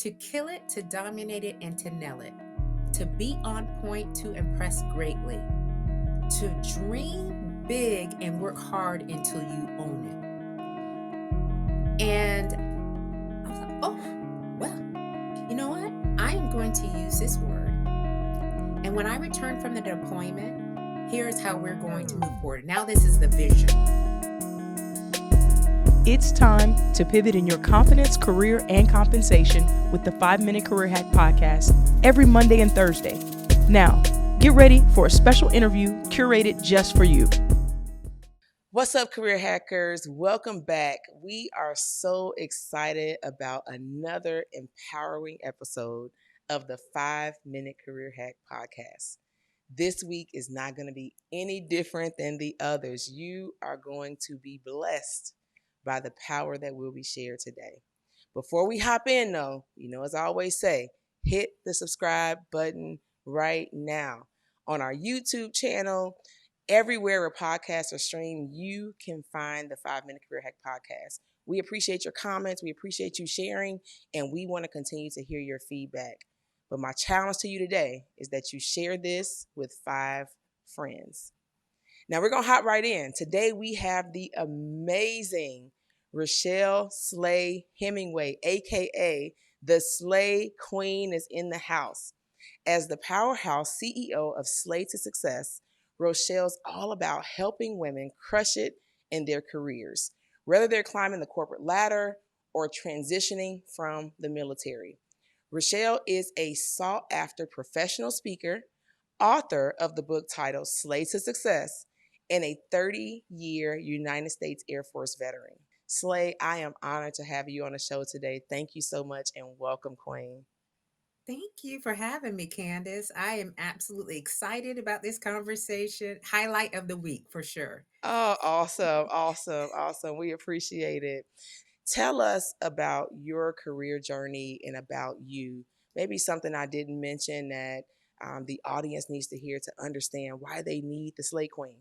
To kill it, to dominate it, and to nail it. To be on point, to impress greatly. To dream big and work hard until you own it. And I was like, oh, well, you know what? I am going to use this word. And when I return from the deployment, here's how we're going to move forward. Now, this is the vision. It's time to pivot in your confidence, career, and compensation with the 5-Minute Career Hack Podcast every Monday and Thursday. Now, get ready for a special interview curated just for you. What's up, career hackers? Welcome back. We are so excited about another empowering episode of the 5-Minute Career Hack Podcast. This week is not going to be any different than the others. You are going to be blessed by the power that will be shared today. Before we hop in, though, as I always say, hit the subscribe button right now. On our YouTube channel, everywhere where podcasts are streamed, you can find the 5-Minute Career Hack Podcast. We appreciate your comments. We appreciate you sharing, and we want to continue to hear your feedback. But my challenge to you today is that you share this with 5 friends. Now, we're going to hop right in. Today, we have the amazing Rochelle Slay Hemingway, a.k.a. the Slay Queen, is in the house. As the powerhouse CEO of Slay to Success, Rochelle's all about helping women crush it in their careers, whether they're climbing the corporate ladder or transitioning from the military. Rochelle is a sought-after professional speaker, author of the book titled Slay to Success, and a 30-year United States Air Force veteran. Slay, I am honored to have you on the show today. Thank you so much and welcome, Queen. Thank you for having me, Candace. I am absolutely excited about this conversation. Highlight of the week, for sure. Oh, awesome. We appreciate it. Tell us about your career journey and about you. Maybe something I didn't mention that the audience needs to hear to understand why they need the Slay Queen.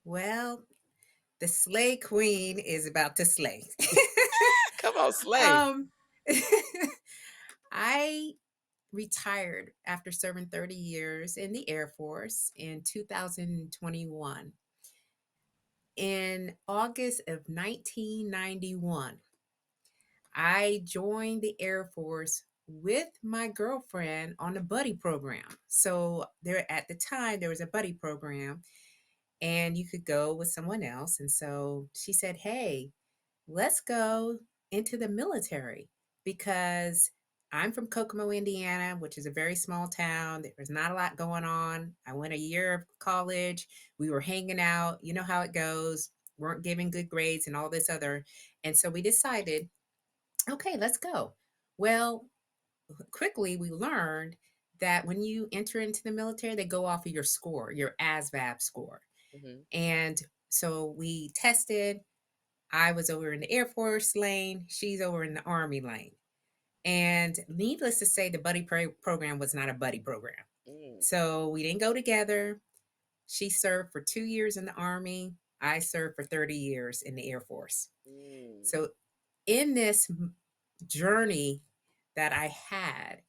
Well, the Slay Queen is about to slay. Come on, Slay. I retired after serving 30 years in the Air Force in 2021. In August of 1991, I joined the Air Force with my girlfriend on a buddy program. So there at the time there was a buddy program and you could go with someone else. And so she said, "Hey, let's go into the military because I'm from Kokomo, Indiana, which is a very small town. There was not a lot going on. I went a year of college. We were hanging out. You know how it goes. Weren't giving good grades and all this other. And so we decided, okay, let's go. Well, quickly we learned that when you enter into the military, they go off of your score, your ASVAB score. Mm-hmm. And so we tested. I was over in the Air Force lane. She's over in the Army lane. And needless to say, the buddy program was not a buddy program. So we didn't go together. She served for 2 years in the Army. I served for 30 years in the Air Force. So in this journey that I had,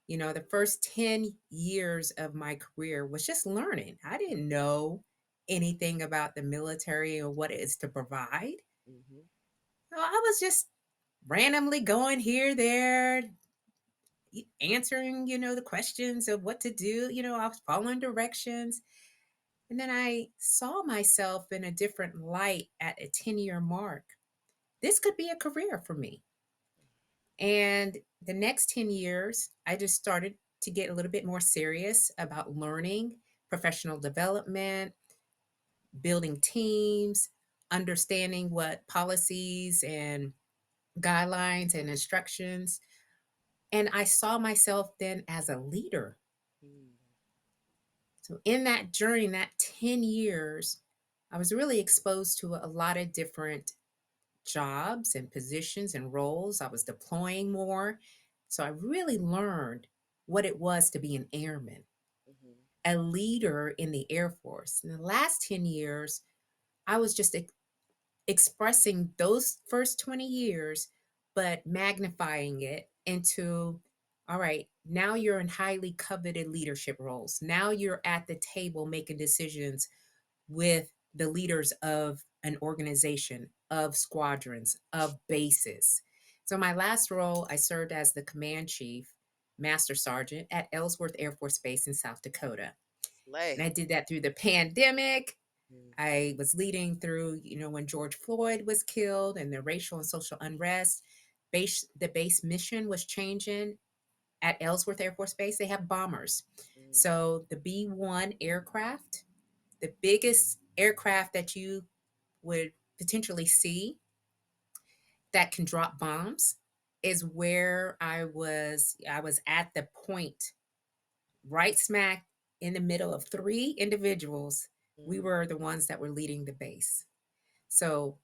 the first 10 years of my career was just learning. I didn't know anything about the military or what it is to provide. Mm-hmm. So I was just randomly going here, there, answering, the questions of what to do. I was following directions. And then I saw myself in a different light at a 10-year mark. This could be a career for me. And the next 10 years, I just started to get a little bit more serious about learning, professional development, building teams, understanding what policies and guidelines and instructions. And I saw myself then as a leader. So in that journey, that 10 years, I was really exposed to a lot of different jobs and positions and roles. I was deploying more. So I really learned what it was to be an airman, a leader in the Air Force. In the last 10 years, I was just expressing those first 20 years, but magnifying it into, all right, now you're in highly coveted leadership roles. Now you're at the table making decisions with the leaders of an organization, of squadrons, of bases. So, my last role, I served as the command chief, master sergeant at Ellsworth Air Force Base in South Dakota. And Slay. I did that through the pandemic. Mm, I was leading through, when George Floyd was killed and the racial and social unrest. The base mission was changing at Ellsworth Air Force Base. They have bombers. mm, So the B 1 aircraft, the biggest aircraft that you would potentially see that can drop bombs, is where I was. I was at the point, right smack in the middle of three individuals. We mm. were the ones that were leading the base. So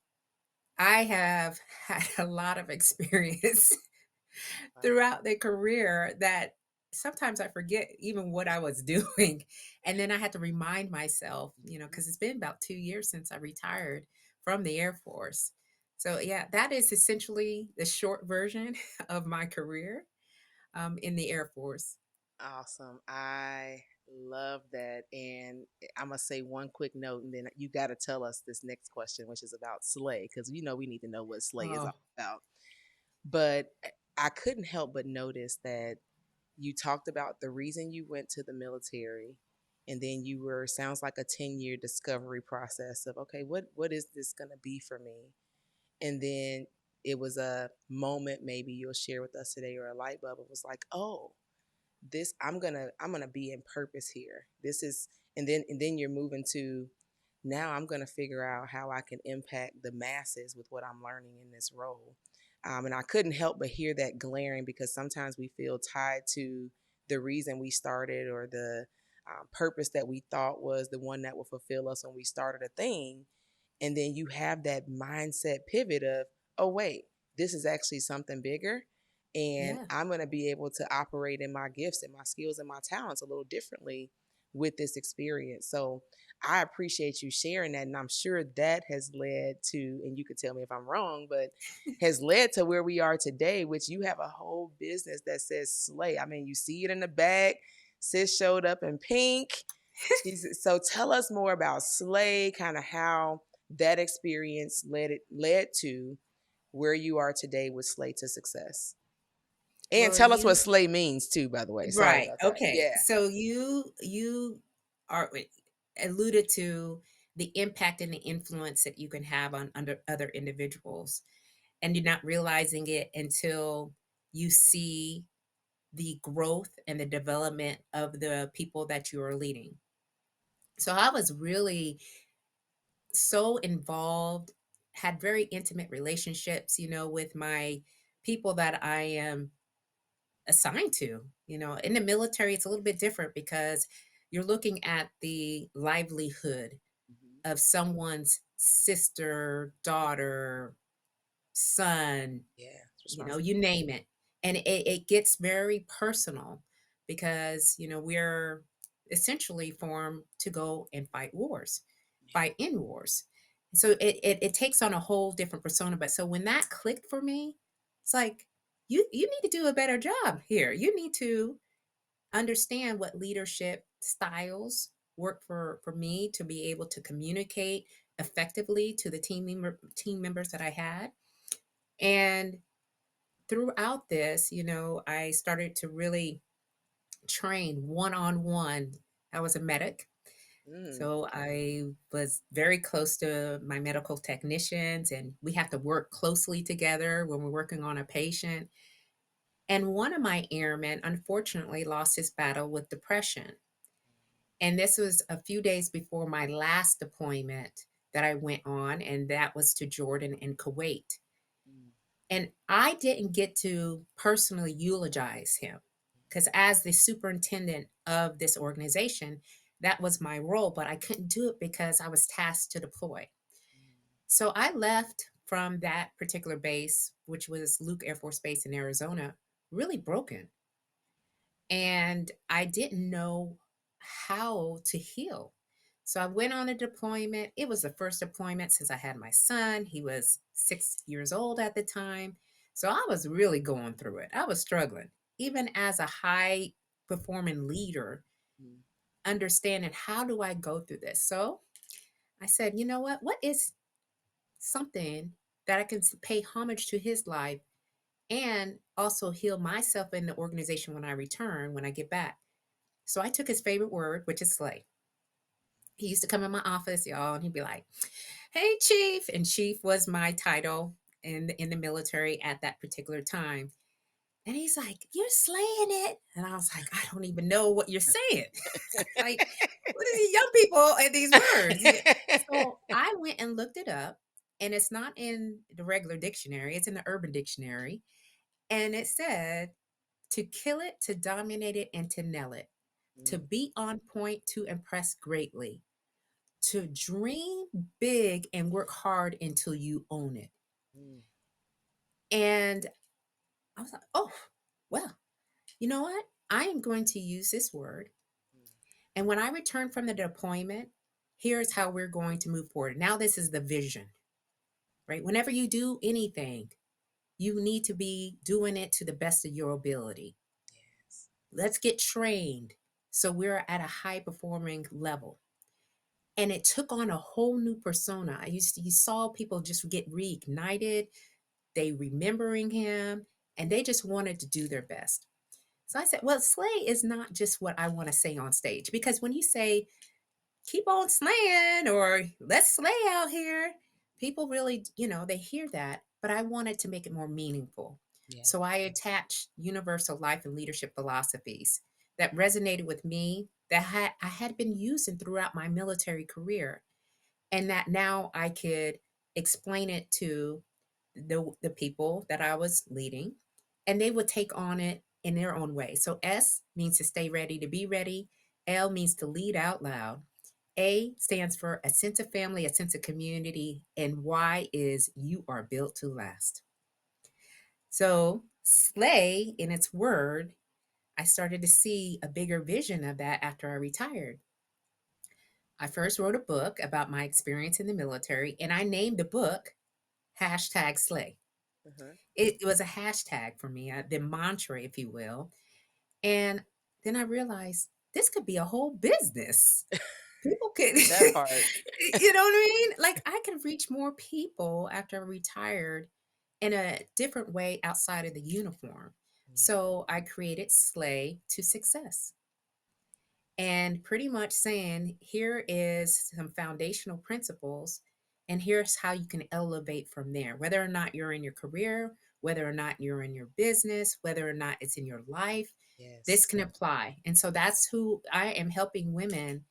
I have had a lot of experience Wow. throughout the career that sometimes I forget even what I was doing. And then I had to remind myself, Mhm. because it's been about 2 years since I retired from the Air Force. So, yeah, that is essentially the short version of my career in the Air Force. Awesome. I love that. And I'm going to say one quick note, and then you got to tell us this next question, which is about Slay, because we need to know what Slay is all Oh, about. But I couldn't help but notice that you talked about the reason you went to the military, and then you were, sounds like a 10-year discovery process of, okay, what is this going to be for me? And then it was a moment maybe you'll share with us today, or a light bulb. It was like, oh, this I'm gonna be in purpose here. This is, and then you're moving to, now I'm gonna figure out how I can impact the masses with what I'm learning in this role. And I couldn't help but hear that glaring, because sometimes we feel tied to the reason we started, or the purpose that we thought was the one that will fulfill us when we started a thing. And then you have that mindset pivot of, oh wait, this is actually something bigger, and yeah. I'm going to be able to operate in my gifts and my skills and my talents a little differently with this experience. So I appreciate you sharing that, and I'm sure that has led to, and you could tell me if I'm wrong, but has led to where we are today, which you have a whole business that says Slay. I mean, you see it in the back. Sis showed up in pink. So tell us more about Slay, kind of how that experience led to where you are today with Slay to Success. And Well, tell us what you Slay means too, by the way. Sorry right. about that. Okay. Yeah. So you are alluded to the impact and the influence that you can have on under other individuals, and you're not realizing it until you see the growth and the development of the people that you are leading. So I was really so involved, had very intimate relationships, with my people that I am assigned to. In the military, it's a little bit different because you're looking at the livelihood Mhm. of someone's sister, daughter, son, Yeah. It's responsible. you name it. And it gets very personal because, we're essentially formed to go and fight wars, Yeah. fight in wars. So it takes on a whole different persona. But so when that clicked for me, it's like, you need to do a better job here. You need to understand what leadership styles work for me to be able to communicate effectively to the team members that I had. And throughout this, I started to really train one on one. I was a medic. Mm. So I was very close to my medical technicians, and we have to work closely together when we're working on a patient. And one of my airmen unfortunately lost his battle with depression. And this was a few days before my last deployment that I went on, and that was to Jordan and Kuwait. Mm. And I didn't get to personally eulogize him because, as the superintendent of this organization, that was my role, but I couldn't do it because I was tasked to deploy. So I left from that particular base, which was Luke Air Force Base in Arizona, really broken. And I didn't know how to heal. So I went on a deployment. It was the first deployment since I had my son. He was 6 years old at the time. So I was really going through it. I was struggling, even as a high performing leader, Mm, understanding how do I go through this. So I said, you know what? What is something that I can pay homage to his life and also heal myself in the organization when I return, when I get back? So I took his favorite word, which is slay. He used to come in my office, y'all, and he'd be like, "Hey, Chief," and Chief was my title in the military at that particular time. And he's like, "You're slaying it," and I was like, "I don't even know what you're saying." Like, what are these young people and these words? Yeah. So I went and looked it up, and it's not in the regular dictionary; it's in the Urban Dictionary, and it said to kill it, to dominate it, and to nail it, to mm, be on point, to impress greatly, to dream big and work hard until you own it. mm, And I was like, oh, well, you know what? I am going to use this word. mm. And when I return from the deployment, here's how we're going to move forward. Now, this is the vision, right? Whenever you do anything, you need to be doing it to the best of your ability. Yes. Let's get trained so we're at a high performing level. And it took on a whole new persona. You saw people just get reignited, they remembering him, and they just wanted to do their best. So I said, well, slay is not just what I want to say on stage, because when you say keep on slaying or let's slay out here, people really, they hear that, but I wanted to make it more meaningful. Yeah. So I attached universal life and leadership philosophies that resonated with me, that I had been using throughout my military career, and that now I could explain it to the people that I was leading, and they would take on it in their own way. So S means to stay ready, to be ready. L means to lead out loud. A stands for a sense of family, a sense of community, and Y is you are built to last. So slay in its word, I started to see a bigger vision of that after I retired. I first wrote a book about my experience in the military, and I named the book hashtag slay. Uh-huh. It was a hashtag for me, the mantra, if you will. And then I realized this could be a whole business. People could, That part. you know what I mean? Like I could reach more people after I retired in a different way outside of the uniform. Yeah. So I created Slay to Success, and pretty much saying here is some foundational principles, and here's how you can elevate from there, whether or not you're in your career, whether or not you're in your business, whether or not it's in your life, this Yes. can apply. And so that's who I am helping women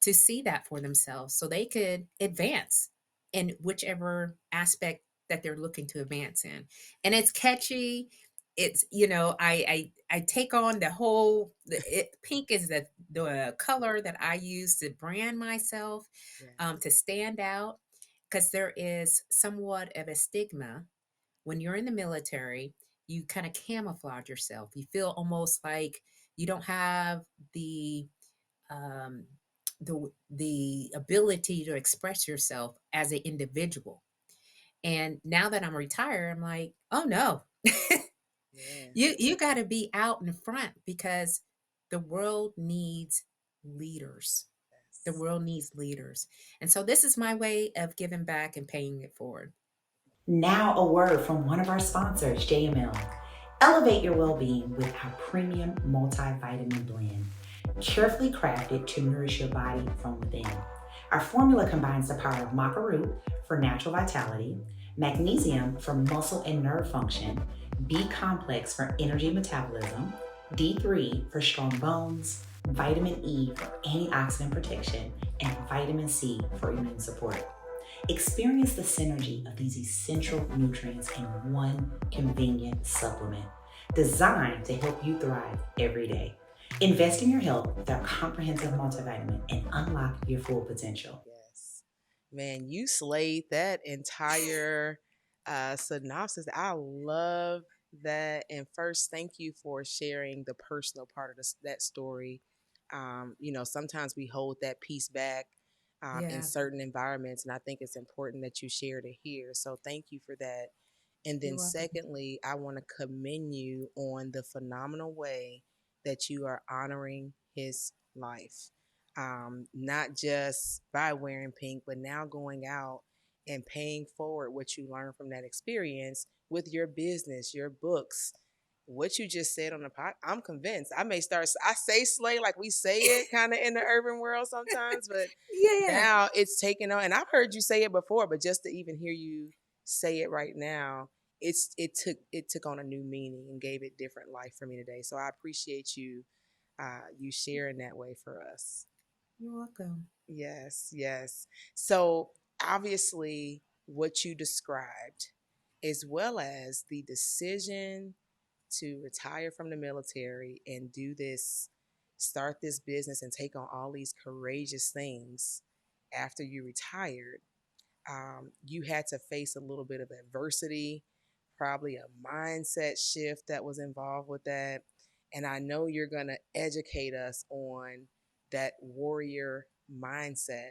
to see that for themselves so they could advance in whichever aspect that they're looking to advance in. And it's catchy. It's, I take on the whole pink is the color that I use to brand myself, Yes. to stand out, because there is somewhat of a stigma when you're in the military. You kind of camouflage yourself. You feel almost like you don't have um, the ability to express yourself as an individual. And now that I'm retired, I'm like, oh no, Yeah. you got to be out in front, because the world needs leaders. The Yes. world needs leaders. And so this is my way of giving back and paying it forward. Now, a word from one of our sponsors, JML. Elevate your well being with our premium multivitamin blend, carefully crafted to nourish your body from within. Our formula combines the power of maca root for natural vitality, magnesium for muscle and nerve function, B complex for energy metabolism, D3 for strong bones, vitamin E for antioxidant protection, and vitamin C for immune support. Experience the synergy of these essential nutrients in one convenient supplement designed to help you thrive every day. Invest in your health with our comprehensive multivitamin and unlock your full potential. Yes. Man, you slayed that entire synopsis. I love that. And first, thank you for sharing the personal part of that story. Sometimes we hold that piece back in Yeah. certain environments, and I think it's important that you shared it here. So thank you for that. And You're then, welcome. secondly, I want to commend you on the phenomenal way that you are honoring his life. Not just by wearing pink, but now going out and paying forward what you learned from that experience with your business, your books, what you just said on the pod. I'm convinced I may start. I say slay like we say it kind of in the urban world sometimes, but Yeah. now it's taken on. And I've heard you say it before, but just to even hear you say it right now, it took on a new meaning and gave it different life for me today. So I appreciate you you sharing that way for us. You're welcome. Yes, yes. So obviously, what you described, as well as the decision to retire from the military and do this, start this business and take on all these courageous things after you retired, you had to face a little bit of adversity, probably a mindset shift that was involved with that. And I know you're going to educate us on that warrior mindset.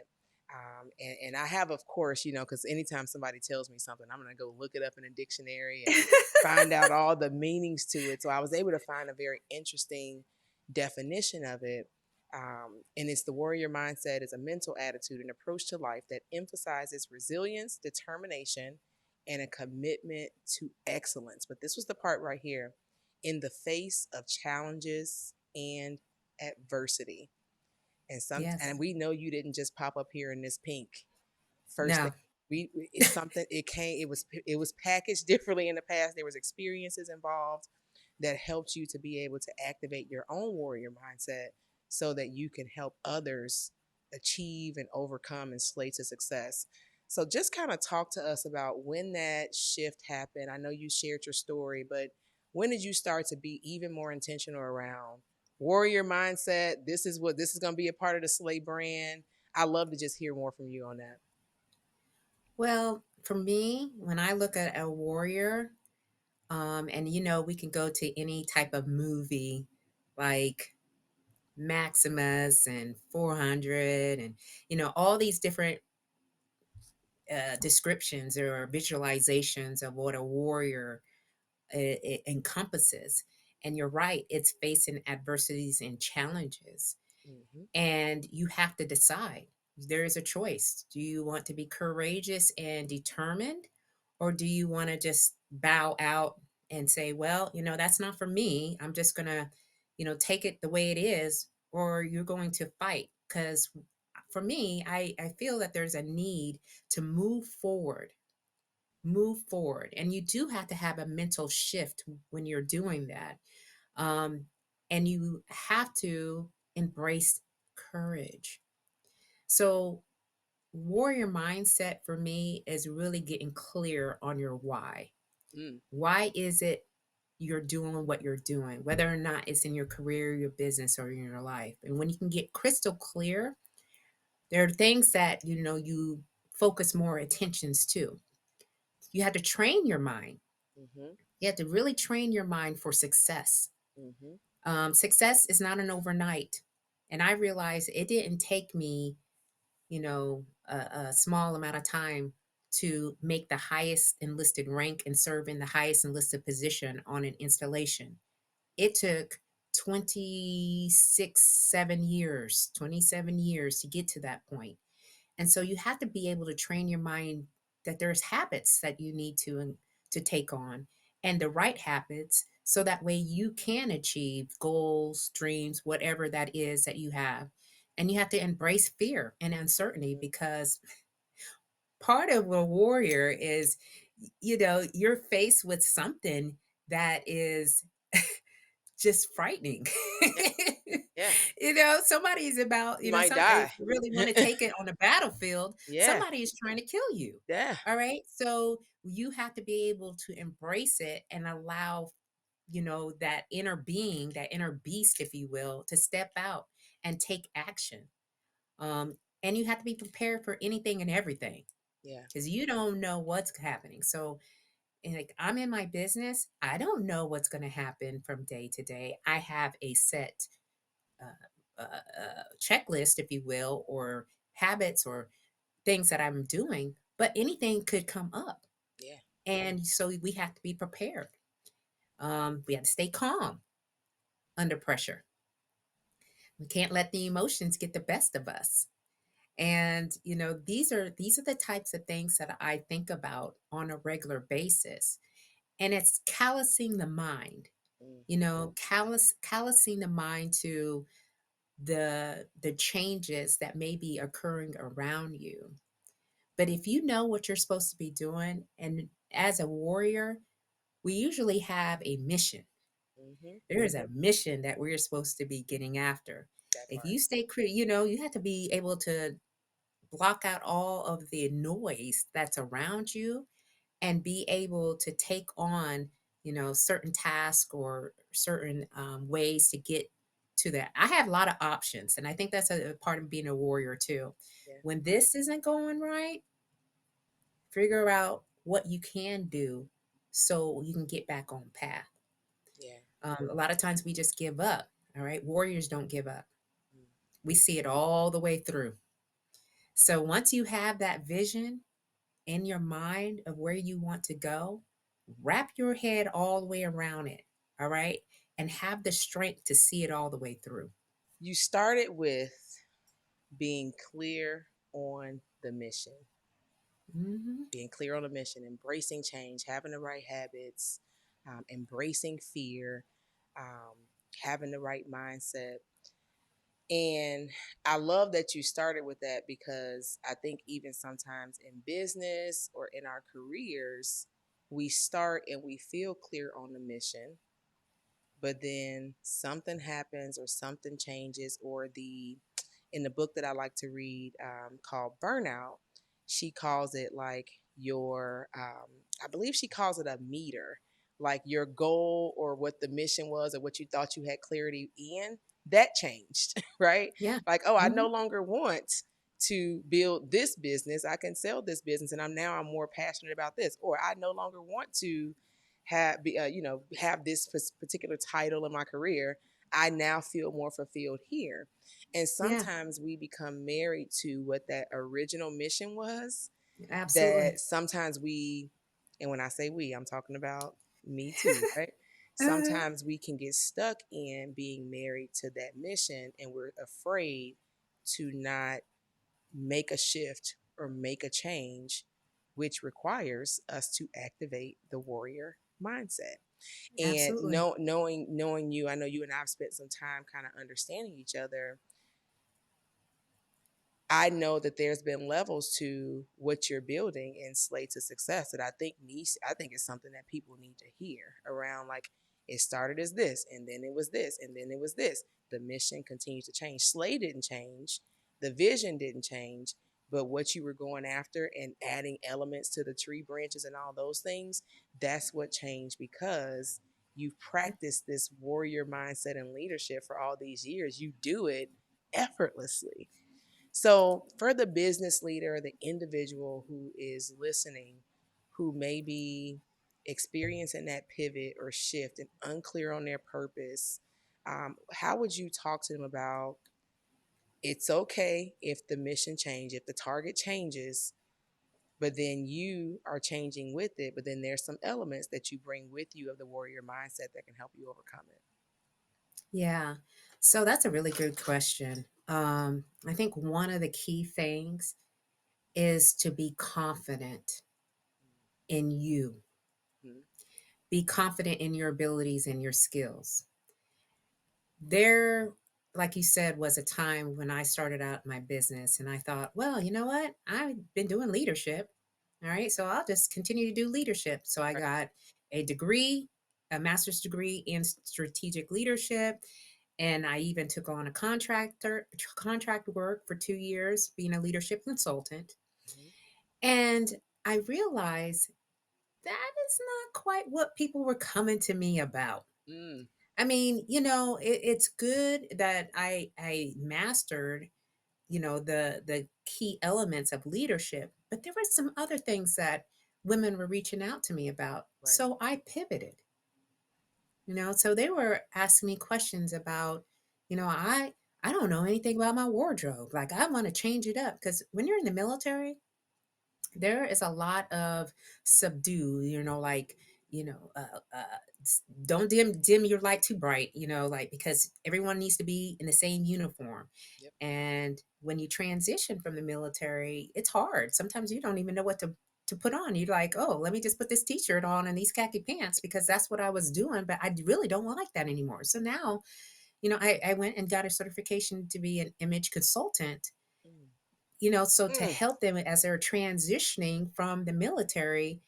And I have, of course, because anytime somebody tells me something, I'm going to go look it up in a dictionary and find out all the meanings to it. So I was able to find a very interesting definition of it. And it's the warrior mindset is a mental attitude and approach to life that emphasizes resilience, determination, and a commitment to excellence. But this was the part right here, in the face of challenges and adversity. And Yes. we know you didn't just pop up here in this pink. First thing, No. it's something, it was packaged differently in the past. There was experiences involved that helped you to be able to activate your own warrior mindset so that you can help others achieve and overcome and slay to success. So just kind of talk to us about when that shift happened. I know you shared your story, but when did you start to be even more intentional around warrior mindset? This is going to be a part of the Slay brand. I love to just hear more from you on that. Well, for me, when I look at a warrior, and we can go to any type of movie like Maximus and 400 and all these different descriptions or visualizations of what a warrior encompasses. And you're right, it's facing adversities and challenges. Mm-hmm. And you have to decide. There is a choice. Do you want to be courageous and determined, or do you want to just bow out and say, well, that's not for me. I'm just going to, take it the way it is, or you're going to fight? Because for me, I feel that there's a need to move forward. And you do have to have a mental shift when you're doing that. Um, and you have to embrace courage. So, warrior mindset for me is really getting clear on your why. Mm, Why is it you're doing what you're doing, whether or not it's in your career, your business, or in your life? And when you can get crystal clear, there are things that you focus more attentions to. You have to train your mind. mm-hmm, You have to really train your mind for success. mm-hmm, Success is not an overnight. And I realized it didn't take me, a small amount of time to make the highest enlisted rank and serve in the highest enlisted position on an installation. It took 27 years to get to that point. And so you have to be able to train your mind that there's habits that you need to take on, and the right habits, so that way you can achieve goals, dreams, whatever that is that you have. And you have to embrace fear and uncertainty, because part of a warrior is, you're faced with something that is just frightening. yeah, yeah. Somebody's about, You might if die. you really want to take it on a battlefield, Yeah, somebody is trying to kill you. yeah, All right. So you have to be able to embrace it and allow, that inner being, that inner beast, if you will, to step out and take action. And you have to be prepared for anything and everything, yeah. because you don't know what's happening. So, and like, I'm in my business, I don't know what's going to happen from day to day. I have a set checklist, if you will, or habits or things that I'm doing, but anything could come up. Yeah. And so we have to be prepared. We have to stay calm under pressure. We can't let the emotions get the best of us. And these are the types of things that I think about on a regular basis. And it's callousing the mind, Mm-hmm. callousing the mind to the changes that may be occurring around you. But if you know what you're supposed to be doing, and as a warrior, we usually have a mission. Mm-hmm. There is a mission that we're supposed to be getting after. That If part. you stay you have to be able to block out all of the noise that's around you and be able to take on, certain tasks or certain ways to get to that. I have a lot of options, and I think that's a part of being a warrior too. Yeah. When this isn't going right, figure out what you can do so you can get back on path. Yeah. A lot of times we just give up. All right, warriors don't give up. Mm. We see it all the way through. So once you have that vision in your mind of where you want to go, wrap your head all the way around it. All right, and have the strength to see it all the way through. You started with being clear on the mission, Hmm. being clear on the mission, embracing change, having the right habits, embracing fear, um, having the right mindset. And I love that you started with that because I think even sometimes in business or in our careers, we start and we feel clear on the mission, but then something happens or something changes, or the in the book that I like to read called Burnout, she calls it like your, I believe she calls it a meter, like your goal or what the mission was or what you thought you had clarity in, that changed, right? Yeah. Like, oh, I Hmm. no longer want to build this business. I can sell this business, and I'm more passionate about this, or I no longer want to have this particular title in my career. I now feel more fulfilled here. And Yeah. sometimes we become married to what that original mission was, Absolutely. that sometimes we, and when I say we, I'm talking about me too, right? Uh, Sometimes we can get stuck in being married to that mission, and we're afraid to not make a shift or make a change, which requires us to activate the warrior mindset. And Absolutely. knowing you, I know you and I've spent some time kind of understanding each other. I know that there's been levels to what you're building in Slay to Success that I think it's something that people need to hear around, like, it started as this, and then it was this, and then it was this. The mission continues to change. Slay didn't change, the vision didn't change, but what you were going after and adding elements to the tree branches and all those things, that's what changed, because you've Yeah. practiced this warrior mindset and leadership for all these years. You do it effortlessly. So, for the business leader, the individual who is listening, who may be experiencing that pivot or shift and unclear on their purpose, how would you talk to them about, it's okay if the mission changes, if the target changes, but then you are changing with it, but then there's some elements that you bring with you of the warrior mindset that can help you overcome it? Yeah. So that's a really good question. I think one of the key things is to be confident in you. Mm-hmm. Be confident in your abilities and your skills. There, like you said, was a time when I started out my business and I thought, well, you know what? I've been doing leadership. All right. So I'll just continue to do leadership. So I Right. got a degree, a master's degree in strategic leadership. And I even took on a contract work for 2 years, being a leadership consultant. Mm-hmm. And I realized that is not quite what people were coming to me about. Mm, I mean, it's good that I mastered, the key elements of leadership, but there were some other things that women were reaching out to me about. right. So I pivoted. So they were asking me questions about, I don't know anything about my wardrobe. Like I want to change it up because when you're in the military, there is a lot of subdue, like, you know, uh, uh, don't dim your light too bright, like, because everyone needs to be in the same uniform. Yep. And when you transition from the military, it's hard. Sometimes you don't even know what to put on. You're like, oh, let me just put this t-shirt on and these khaki pants because that's what I was doing, but I really don't like that anymore. So now, I went and got a certification to be an image consultant, Mm. so to Mm. help them as they're transitioning from the military.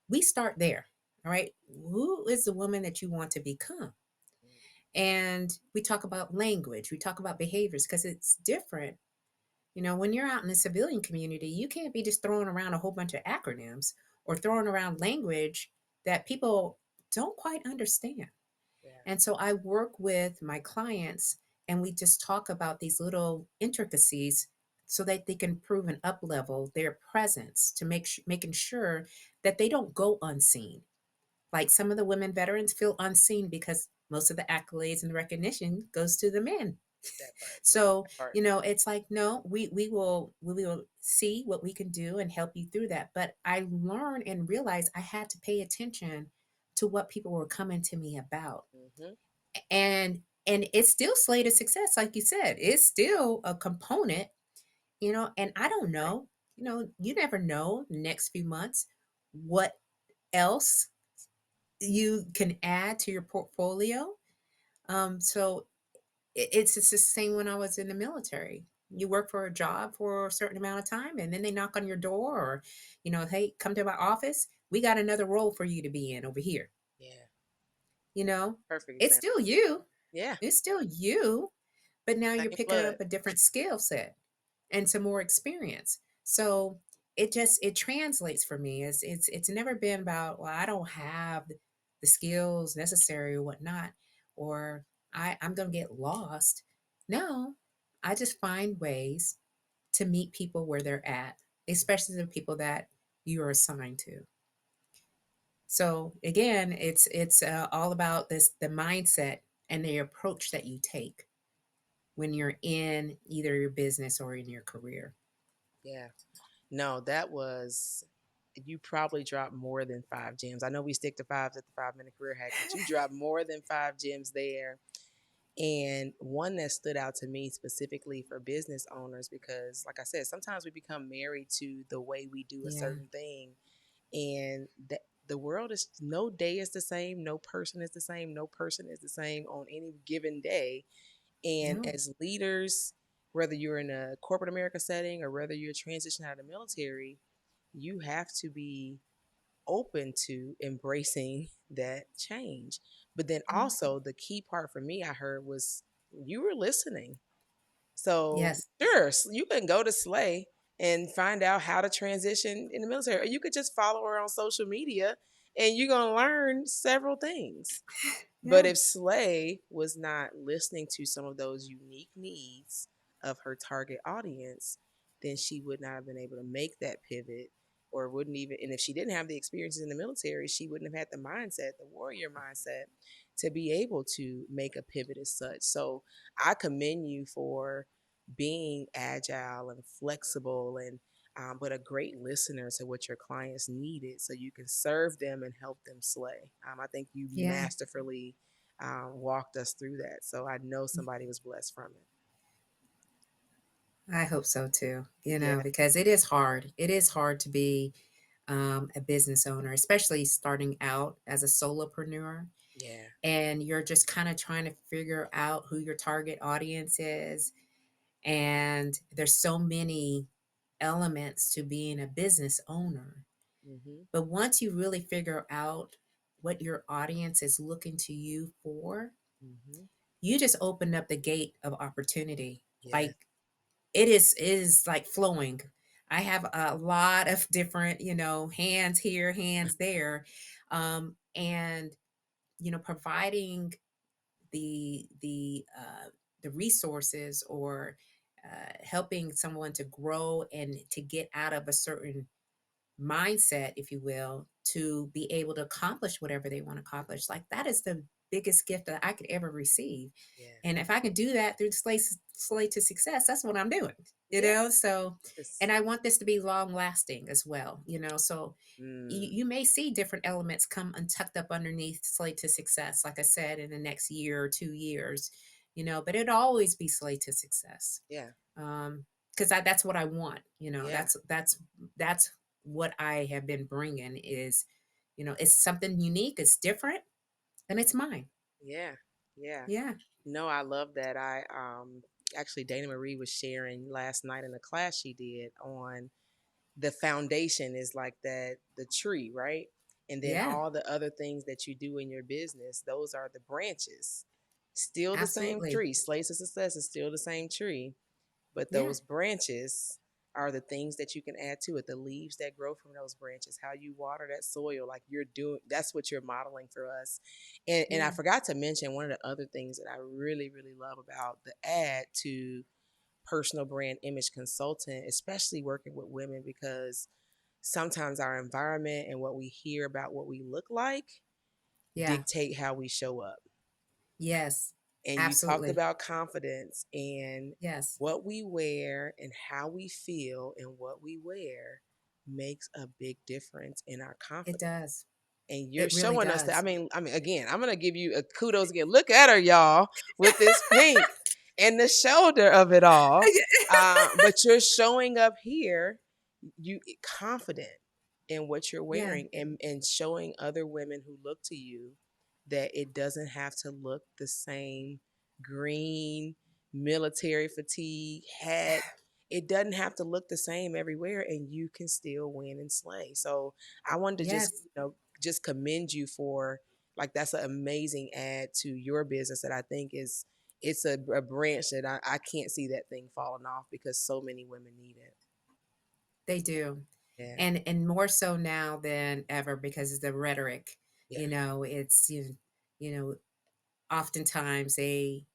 We start there. All right. Who is the woman that you want to become? And we talk about language, we talk about behaviors because it's different. When you're out in the civilian community, you can't be just throwing around a whole bunch of acronyms or throwing around language that people don't quite understand. Yeah. And so I work with my clients and we just talk about these little intricacies so that they can improve and up level their presence to making sure that they don't go unseen. Like some of the women veterans feel unseen because most of the accolades and recognition goes to the men. That part. So, That part. it's like, no, we will see what we can do and help you through that. But I learned and realized I had to pay attention to what people were coming to me about. Mm-hmm. And it's still slated success, like you said. It's still a component, and I don't Right. know, you never know the next few months what else you can add to your portfolio. So it's just the same when I was in the military. You work for a job for a certain amount of time, and then they knock on your door, or, hey, come to my office. We got another role for you to be in over here. Yeah. You know, Perfect it's example. still you. Yeah. It's still you, but now you're Same picking blood. up a different skill set and some more experience. So it translates for me. It's never been about, well, I don't have the skills necessary or whatnot, or I'm gonna get lost. No, I just find ways to meet people where they're at, especially the people that you are assigned to. So again, it's all about this the mindset and the approach that you take when you're in either your business or in your career. Yeah. No, that was, you probably dropped more than 5 gems. I know we stick to fives at the 5 minute career hack, but you dropped more than 5 gems there. And one that stood out to me specifically for business owners, because like I said, sometimes we become married to the way we do a Yeah. certain thing. And the world is, no day is the same, no person is the same, no person is the same on any given day. And No. as leaders, whether you're in a corporate America setting or whether you're transitioning out of the military, you have to be open to embracing that change. But then Yeah. also, the key part for me, I heard, was you were listening. So, Yes. sure, you can go to Slay and find out how to transition in the military, or you could just follow her on social media and you're going to learn several things. But Yeah. if Slay was not listening to some of those unique needs of her target audience, then she would not have been able to make that pivot, or wouldn't even, and if she didn't have the experiences in the military, she wouldn't have had the mindset, the warrior mindset, to be able to make a pivot as such. So I commend you for being agile and flexible, and but a great listener to what your clients needed so you can serve them and help them slay. I think you Yeah. masterfully walked us through that. So I know somebody was blessed from it. I hope so too, Yeah, because it is hard. It is hard to be a business owner, especially starting out as a solopreneur. yeah. And you're just kind of trying to figure out who your target audience is. And there's so many elements to being a business owner. Hmm. But once you really figure out what your audience is looking to you for, Hmm. you just opened up the gate of opportunity. Yes. Like it is like flowing. I have a lot of different, hands here, hands there. And providing the resources, or helping someone to grow and to get out of a certain mindset, if you will, to be able to accomplish whatever they want to accomplish. Like that is the biggest gift that I could ever receive. Yeah. And if I can do that through slate to success, that's what I'm doing, Yeah. So, Yes. and I want this to be long lasting as well, so Mm, you may see different elements come untucked up underneath slate to success, like I said, in the next year or 2 years, but it'll always be slate to success. yeah. Because that's what I want, Yeah. that's what I have been bringing is, it's something unique, it's different, and it's mine. Yeah. Yeah. Yeah, No, I love that. I actually Dana Marie was sharing last night in a class she did on the foundation is like that the tree, right? And then yeah, all the other things that you do in your business, those are the branches. Still the same absolutely. tree. Slates of Success is still the same tree, but Yeah, those branches are the things that you can add to it, the leaves that grow from those branches, how you water that soil, like you're doing, that's what you're modeling for us. And I yeah, forgot to mention one of the other things that I really, really love about the ad to personal brand image consultant, especially working with women, because sometimes our environment and what we hear about what we look like yeah, dictate how we show up. yes, And you talked absolutely. about confidence, and Yes, what we wear and how we feel and what we wear makes a big difference in our it confidence. does. And you're It really showing us that. does. I mean, again, I'm gonna give you a kudos again. Look at her, y'all, with this pink and the shoulder of it all. But you're showing up here, you confident in what you're Yeah, wearing, and showing other women who look to you that it doesn't have to look the same. Green military fatigue hat. It doesn't have to look the same everywhere, and you can still win and slay. So I wanted to just yes, just commend you for, like, that's an amazing add to your business that I think is it's a branch that I can't see that thing falling off because so many women need it. they do. Yeah. And more so now than ever because of the rhetoric. Yeah. It's oftentimes they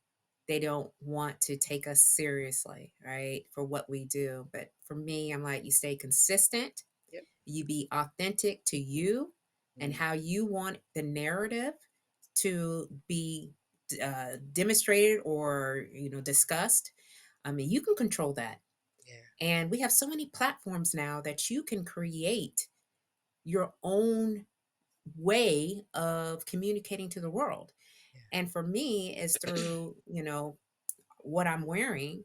don't want to take us seriously, right, for what we do. But for me, I'm like, you stay consistent, Yep. you be authentic to you and Mm, how you want the narrative to be demonstrated or discussed. I mean, you can control that. yeah. And we have so many platforms now that you can create your own way of communicating to the world. Yeah. And for me, is through, what I'm wearing.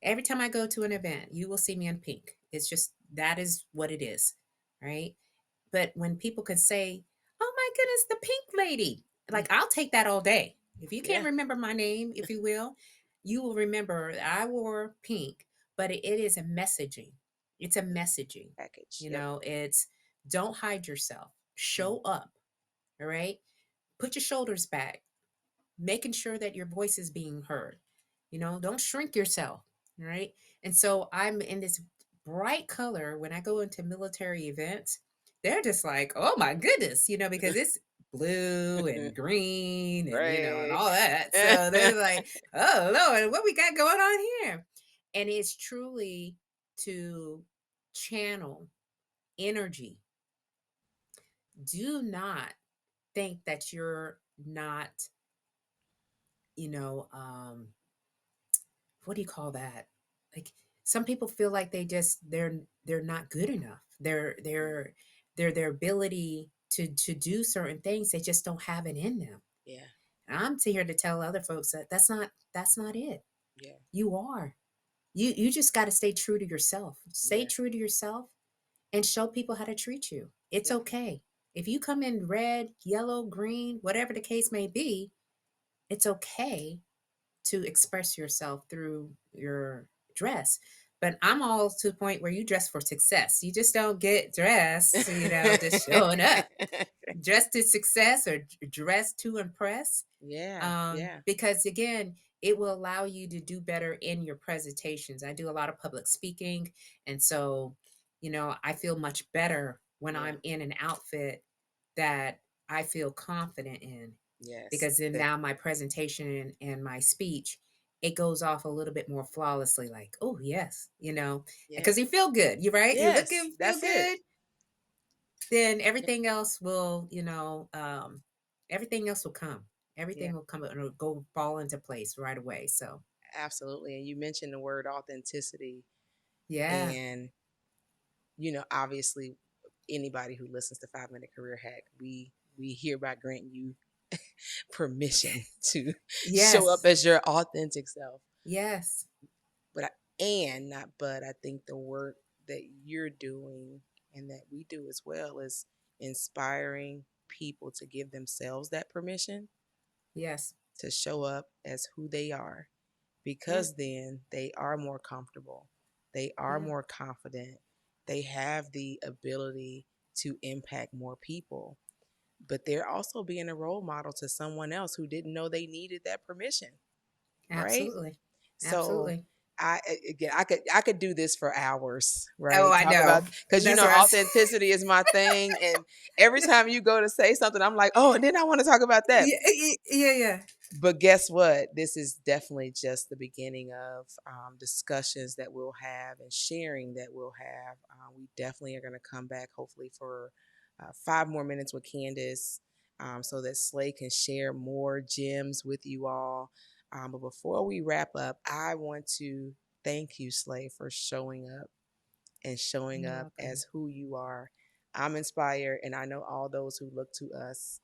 Every time I go to an event, you will see me in pink. It's just that is what it is, right? But when people could say, "Oh my goodness, the pink lady," Mm, like I'll take that all day. If you can't yeah. remember my name, if you will, you will remember that I wore pink, but it is a messaging. It's a messaging. Package. Yep. It's don't hide yourself. Mm, Show up. All right. Put your shoulders back, making sure that your voice is being heard. Don't shrink yourself. Right. And so I'm in this bright color when I go into military events. They're just like, oh my goodness, because it's blue and green and right. all that. So they're like, oh Lord, what we got going on here? And it's truly to channel energy. Do not think that you're not, you know, um, what do you call that? Like some people feel like they're not good enough. Their ability to do certain things, they just don't have it in them. Yeah. And I'm here to tell other folks that that's not it. Yeah. You are. You just got to stay true to yourself. Stay Yeah. true to yourself and show people how to treat you. It's Yeah. okay. If you come in red, yellow, green, whatever the case may be, it's okay to express yourself through your dress. But I'm all to the point where you dress for success. You just don't get dressed, just showing up. Dress to success or dress to impress. Yeah. Yeah. Because again, it will allow you to do better in your presentations. I do a lot of public speaking. And so, I feel much better when Yeah. I'm in an outfit that I feel confident in, Yes. because then now my presentation and my speech, it goes off a little bit more flawlessly, like, oh yes, Yeah. because you feel good, you're right, you look Yes. and feel That's it. good, then everything else will everything else will come, Everything will come, it'll go fall into place right away. So, Absolutely. And you mentioned the word authenticity. yeah, And, obviously, anybody who listens to 5 Minute Career Hack, we hereby grant you permission to show up yes, as your authentic self. yes, I think the work that you're doing and that we do as well is inspiring people to give themselves that permission yes, to show up as who they are, yeah, because then they are more comfortable, they are yeah, more confident, they have the ability to impact more people, but they're also being a role model to someone else who didn't know they needed that permission, right? absolutely, So absolutely. I could do this for hours, Oh, right? I Talk know. about, because That's what I was. authenticity is my thing, and every time you go to say something, I'm like, oh, and then I want to talk about that. Yeah, yeah, yeah. But guess what? This is definitely just the beginning of discussions that we'll have and sharing that we'll have. We definitely are going to come back, hopefully, for 5 more minutes with Candace, so that Slay can share more gems with you all. But before we wrap up, I want to thank you, Slay, for showing up and showing You're up welcome. as who you are. I'm inspired, and I know all those who look to us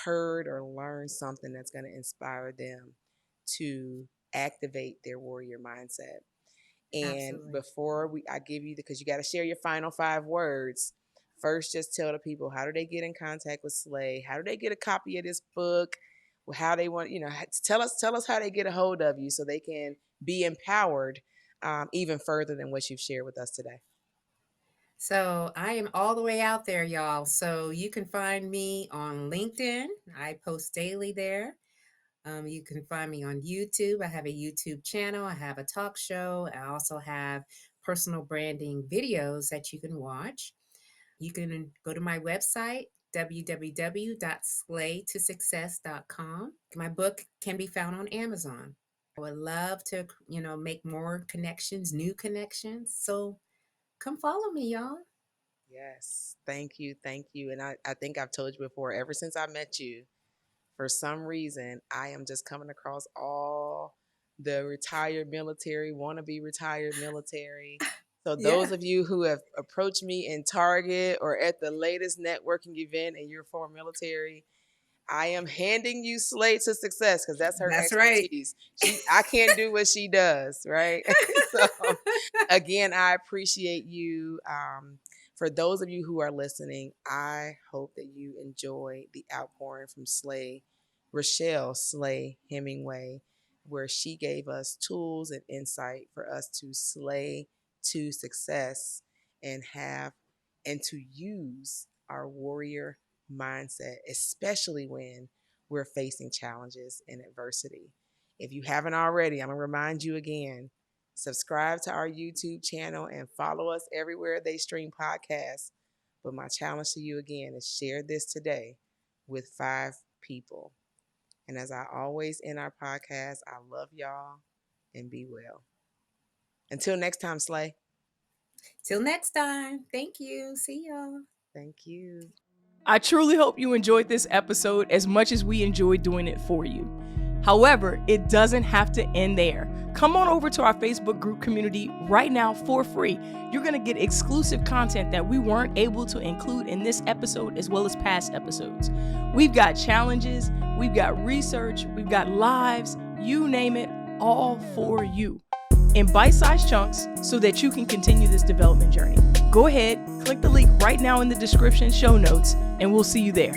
heard or learned something that's going to inspire them to activate their warrior mindset. And Absolutely. before I give you, because you got to share your final 5 words, first just tell the people, how do they get in contact with Slay? How do they get a copy of this book? How they want, tell us how they get a hold of you so they can be empowered even further than what you've shared with us today. So I am all the way out there, y'all. So you can find me on LinkedIn. I post daily there. You can find me on YouTube. I have a YouTube channel. I have a talk show. I also have personal branding videos that you can watch. You can go to my website, www.slaytosuccess.com. My book can be found on Amazon. I would love to, make more connections, new connections. So come follow me, y'all. Yes. Thank you. Thank you. And I think I've told you before, ever since I met you, for some reason, I am just coming across all the retired military, wannabe retired military. So those Yeah, of you who have approached me in Target or at the latest networking event and you're former military, I am handing you Slay to Success, because that's her that's right. expertise. I can't do what she does, right? So again, I appreciate you. For those of you who are listening, I hope that you enjoy the outpouring from Rochelle Slay Hemingway, where she gave us tools and insight for us to slay to success and to use our warrior mindset, especially when we're facing challenges and adversity. If you haven't already, I'm going to remind you again, subscribe to our YouTube channel and follow us everywhere they stream podcasts. But my challenge to you again is share this today with 5 people. And as I always end our podcast, I love y'all and be well. Until next time, Slay. Till next time. Thank you. See y'all. Thank you. I truly hope you enjoyed this episode as much as we enjoyed doing it for you. However, it doesn't have to end there. Come on over to our Facebook group community right now for free. You're going to get exclusive content that we weren't able to include in this episode as well as past episodes. We've got challenges, we've got research, we've got lives, you name it, all for you in bite-sized chunks so that you can continue this development journey. Go ahead, click the link right now in the description show notes, and we'll see you there.